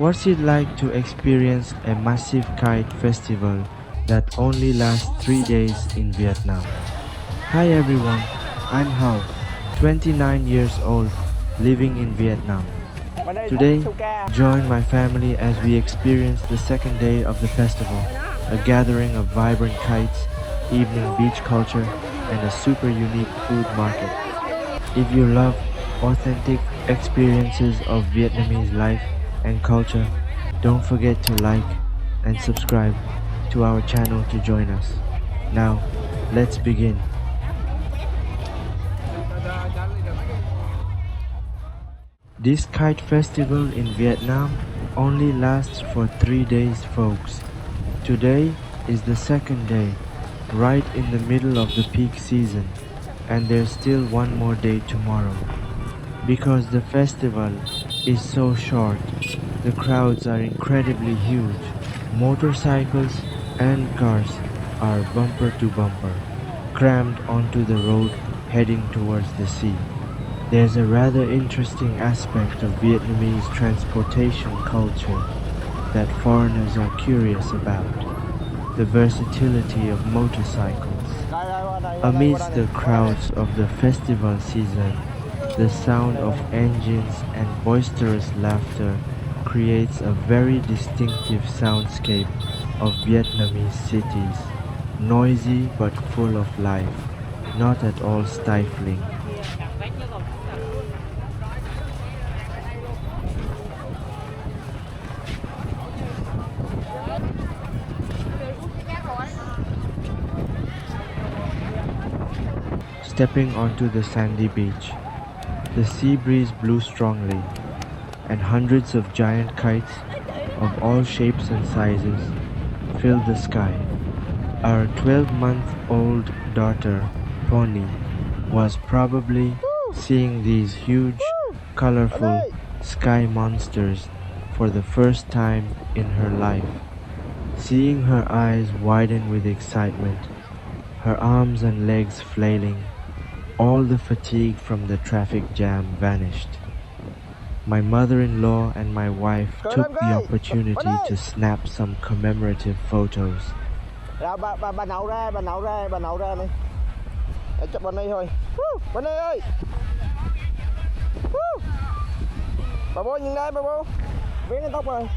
What's it like to experience a massive kite festival that only lasts 3 days in Vietnam? Hi everyone, I'm Hao, 29 years old, living in Vietnam. Today, join my family as we experience the second day of the festival, a gathering of vibrant kites, evening beach culture, and a super unique food market. If you love authentic experiences of Vietnamese life and culture, don't forget to like and subscribe to our channel to join us. Now, let's begin. This kite festival in Vietnam only lasts for 3 days, folks. Today is the second day, right in the middle of the peak season, and there's still one more day tomorrow. Because the festival is so short, the crowds are incredibly huge. Motorcycles and cars are bumper to bumper, crammed onto the road heading towards the sea. There's a rather interesting aspect of Vietnamese transportation culture that foreigners are curious about: the versatility of motorcycles. Amidst the crowds of the festival season, the sound of engines and boisterous laughter creates a very distinctive soundscape of Vietnamese cities, noisy but full of life, not at all stifling. Stepping onto the sandy beach, the sea breeze blew strongly, and hundreds of giant kites of all shapes and sizes filled the sky. Our 12-month-old daughter, Poni, was probably seeing these huge, colorful sky monsters for the first time in her life. Seeing her eyes widen with excitement, her arms and legs flailing, all the fatigue from the traffic jam vanished. My mother-in-law and my wife took the opportunity to snap some commemorative photos. Bà nậu ra này. Chụp bên đây thôi. Bên đây ơi. Bà bố nhìn đây bà bố. Viếng cái tóc rồi.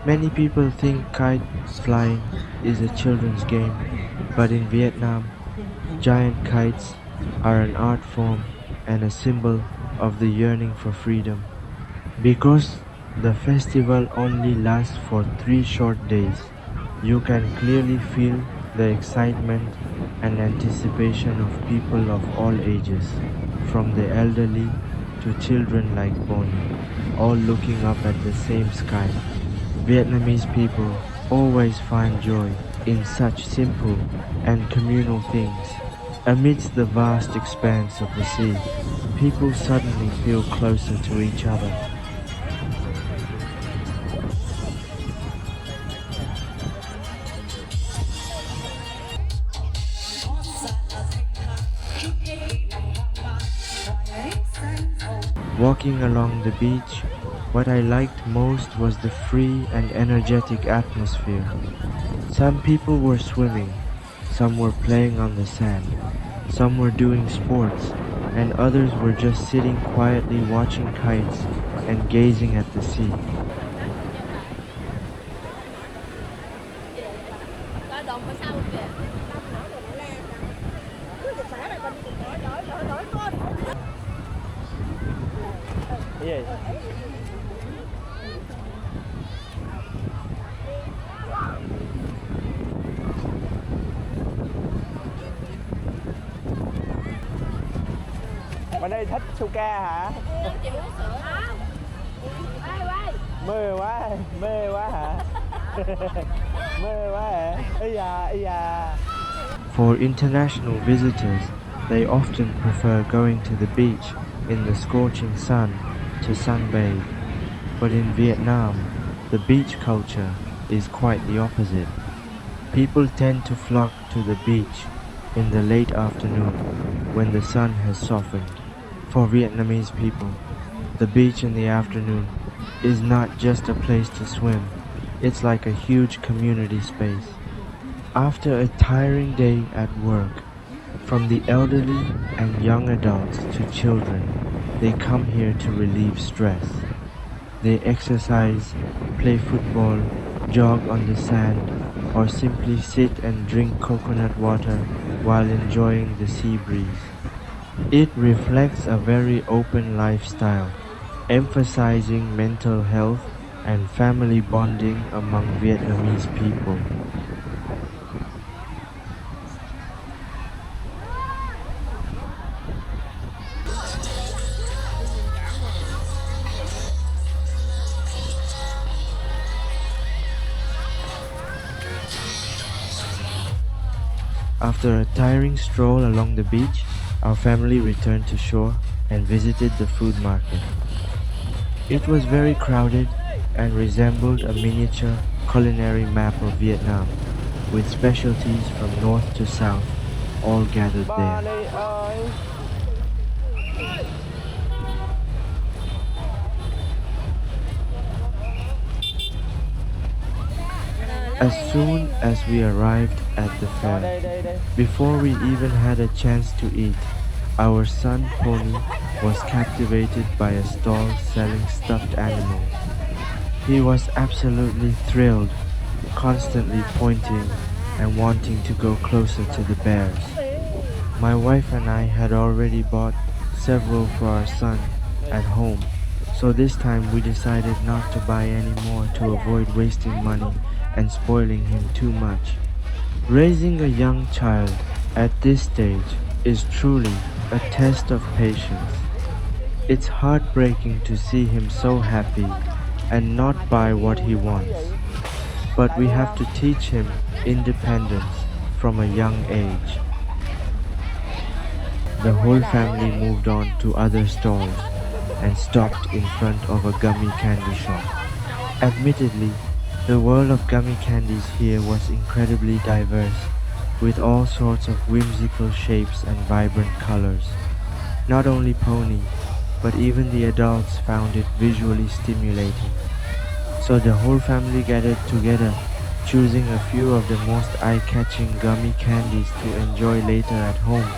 Many people think kite flying is a children's game, but in Vietnam, giant kites are an art form and a symbol of the yearning for freedom. Because the festival only lasts for 3 short days, you can clearly feel the excitement and anticipation of people of all ages, from the elderly to children like Poni, all looking up at the same sky. Vietnamese people always find joy in such simple and communal things. Amidst the vast expanse of the sea, people suddenly feel closer to each other. Walking along the beach, what I liked most was the free and energetic atmosphere. Some people were swimming, some were playing on the sand, some were doing sports, and others were just sitting quietly watching kites and gazing at the sea. Bên đây thích Suka hả? Mê quá hả? Mê quá hả? Ý da. For international visitors, they often prefer going to the beach in the scorching sun to sunbathe. But in Vietnam, the beach culture is quite the opposite. People tend to flock to the beach in the late afternoon when the sun has softened. For Vietnamese people, the beach in the afternoon is not just a place to swim, it's like a huge community space. After a tiring day at work, from the elderly and young adults to children, they come here to relieve stress. They exercise, play football, jog on the sand, or simply sit and drink coconut water while enjoying the sea breeze. It reflects a very open lifestyle, emphasizing mental health and family bonding among Vietnamese people. After a tiring stroll along the beach, our family returned to shore and visited the food market. It was very crowded and resembled a miniature culinary map of Vietnam, with specialties from north to south, all gathered there. Poni ơi. As soon as we arrived at the Đây fair, đây. before we even had a chance to eat, our son Poni was captivated by a stall selling stuffed animals. He was absolutely thrilled, constantly pointing and wanting to go closer to the bears. My wife and I had already bought several for our son at home, so this time we decided not to buy any more to avoid wasting money and spoiling him too much. Raising a young child at this stage is truly a test of patience. It's heartbreaking to see him so happy and not buy what he wants. But we have to teach him independence from a young age. The whole family moved on to other stalls and stopped in front of a gummy candy shop. Admittedly, the world of gummy candies here was incredibly diverse, with all sorts of whimsical shapes and vibrant colors. Not only Poni, but even the adults found it visually stimulating. So the whole family gathered together, choosing a few of the most eye-catching gummy candies to enjoy later at home.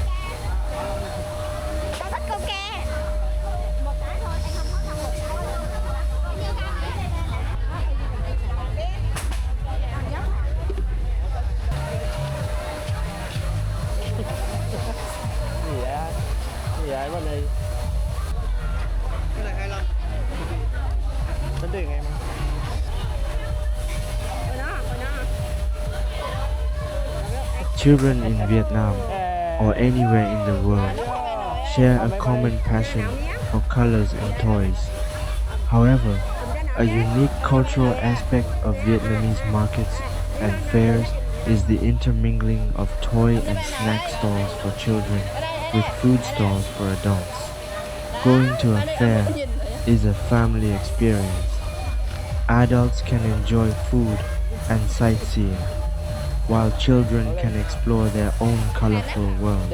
Gì vậy bên này? Cái này 25. Tính tiền em. Children in Vietnam, or anywhere in the world, share a common passion for colors and toys. However, a unique cultural aspect of Vietnamese markets and fairs is the intermingling of toy and snack stalls for children with food stalls for adults. Going to a fair is a family experience. Adults can enjoy food and sightseeing, while children can explore their own colorful world.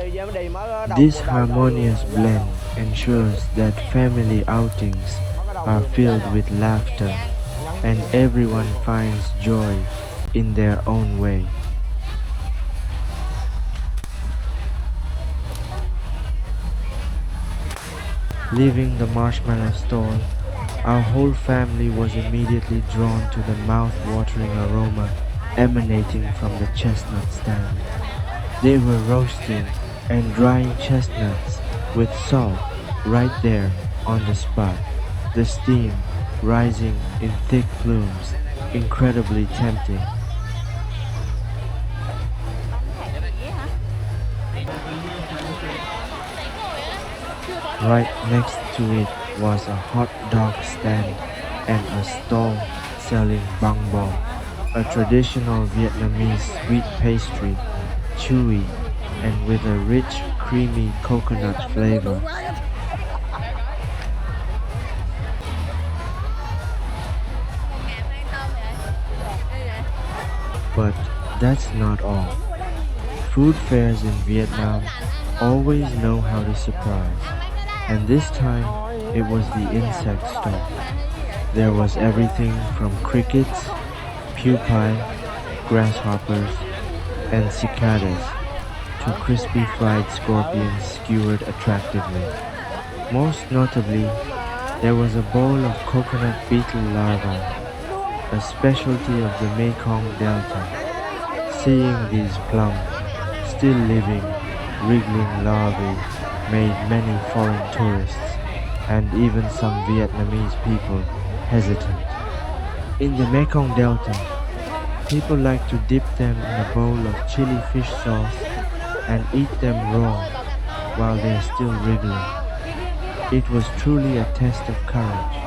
This harmonious blend ensures that family outings are filled with laughter and everyone finds joy in their own way. Leaving the marshmallow stall, our whole family was immediately drawn to the mouth-watering aroma emanating from the chestnut stand. They were roasting and drying chestnuts with salt right there on the spot, the steam rising in thick plumes, incredibly tempting. Right next to it was a hot dog stand and a stall selling bang bo, a traditional Vietnamese sweet pastry, chewy and with a rich, creamy coconut flavor. But that's not all. Food fairs in Vietnam always know how to surprise. And this time, it was the insect stall. There was everything from crickets, pupae, grasshoppers, and cicadas to crispy fried scorpions skewered attractively. Most notably, there was a bowl of coconut beetle larvae, a specialty of the Mekong Delta. Seeing these plump, still living, wriggling larvae made many foreign tourists, and even some Vietnamese people, hesitant. In the Mekong Delta, people like to dip them in a bowl of chili fish sauce and eat them raw while they are still wriggling. It was truly a test of courage.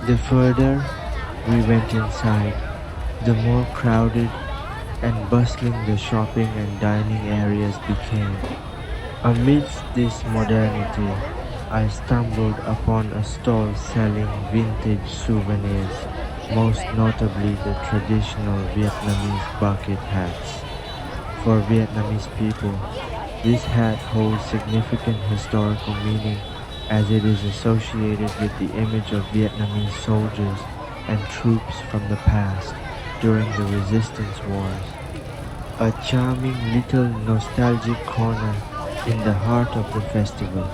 The further we went inside, the more crowded and bustling the shopping and dining areas became. Amidst this modernity, I stumbled upon a stall selling vintage souvenirs, most notably the traditional Vietnamese bucket hats. For Vietnamese people, this hat holds significant historical meaning as it is associated with the image of Vietnamese soldiers and troops from the past during the resistance wars. A charming little nostalgic corner in the heart of the festival.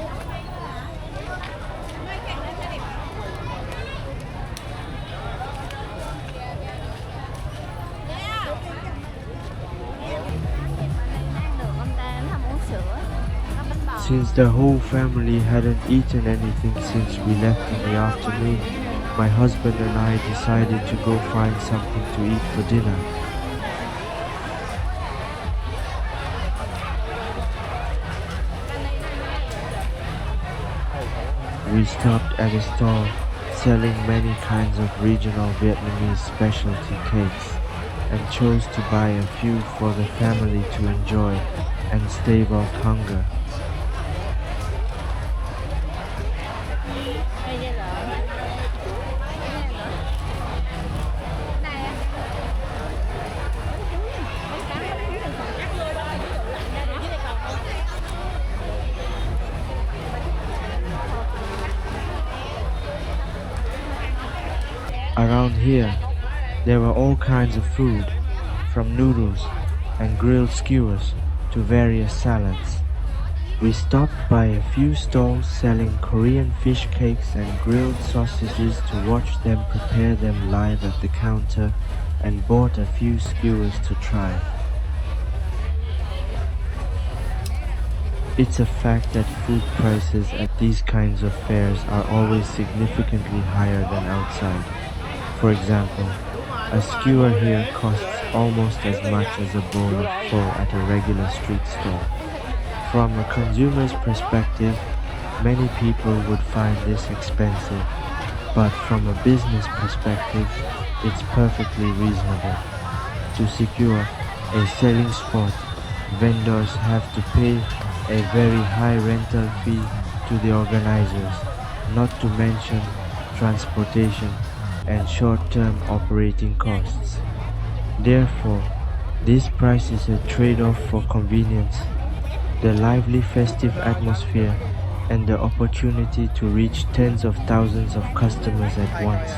Since the whole family hadn't eaten anything since we left in the afternoon, my husband and I decided to go find something to eat for dinner. We stopped at a stall selling many kinds of regional Vietnamese specialty cakes and chose to buy a few for the family to enjoy and stave off hunger. Around here, there were all kinds of food, from noodles and grilled skewers to various salads. We stopped by a few stalls selling Korean fish cakes and grilled sausages to watch them prepare them live at the counter and bought a few skewers to try. It's a fact that food prices at these kinds of fairs are always significantly higher than outside. For example, a skewer here costs almost as much as a bowl of pho at a regular street stall. From a consumer's perspective, many people would find this expensive, but from a business perspective, it's perfectly reasonable. To secure a selling spot, vendors have to pay a very high rental fee to the organizers, not to mention transportation and short-term operating costs. Therefore, this price is a trade-off for convenience, the lively festive atmosphere, and the opportunity to reach tens of thousands of customers at once.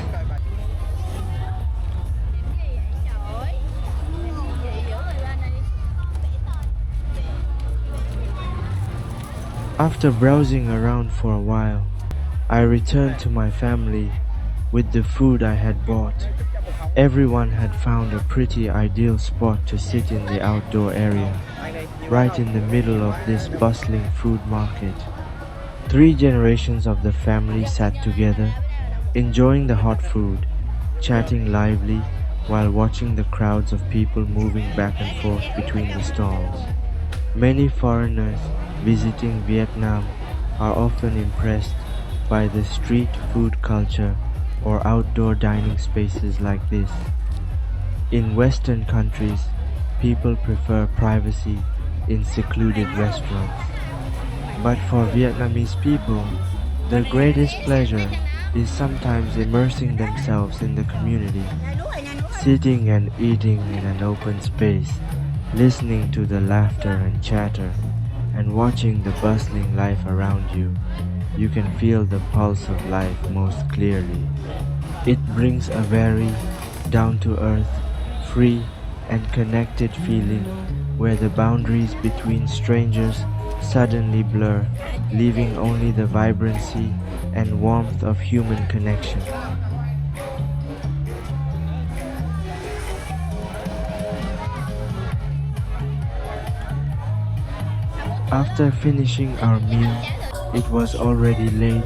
After browsing around for a while, I returned to my family with the food I had bought. Everyone had found a pretty ideal spot to sit in the outdoor area, right in the middle of this bustling food market. 3 generations of the family sat together, enjoying the hot food, chatting lively while watching the crowds of people moving back and forth between the stalls. Many foreigners visiting Vietnam are often impressed by the street food culture or outdoor dining spaces like this. In Western countries, people prefer privacy in secluded restaurants. But for Vietnamese people, their greatest pleasure is sometimes immersing themselves in the community, sitting and eating in an open space, listening to the laughter and chatter, and watching the bustling life around you. You can feel the pulse of life most clearly. It brings a very down-to-earth, free, and connected feeling where the boundaries between strangers suddenly blur, leaving only the vibrancy and warmth of human connection. After finishing our meal, it was already late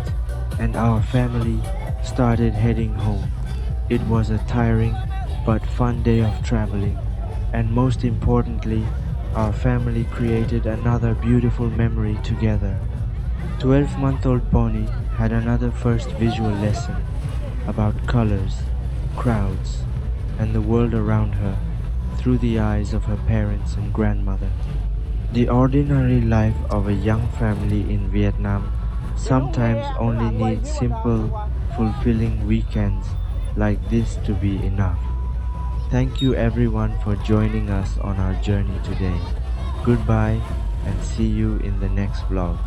and our family started heading home. It was a tiring but fun day of traveling, and most importantly, our family created another beautiful memory together. 12-month-old Poni had another first visual lesson about colors, crowds, and the world around her through the eyes of her parents and grandmother. The ordinary life of a young family in Vietnam sometimes only needs simple, fulfilling weekends like this to be enough. Thank you everyone for joining us on our journey today. Goodbye and see you in the next vlog.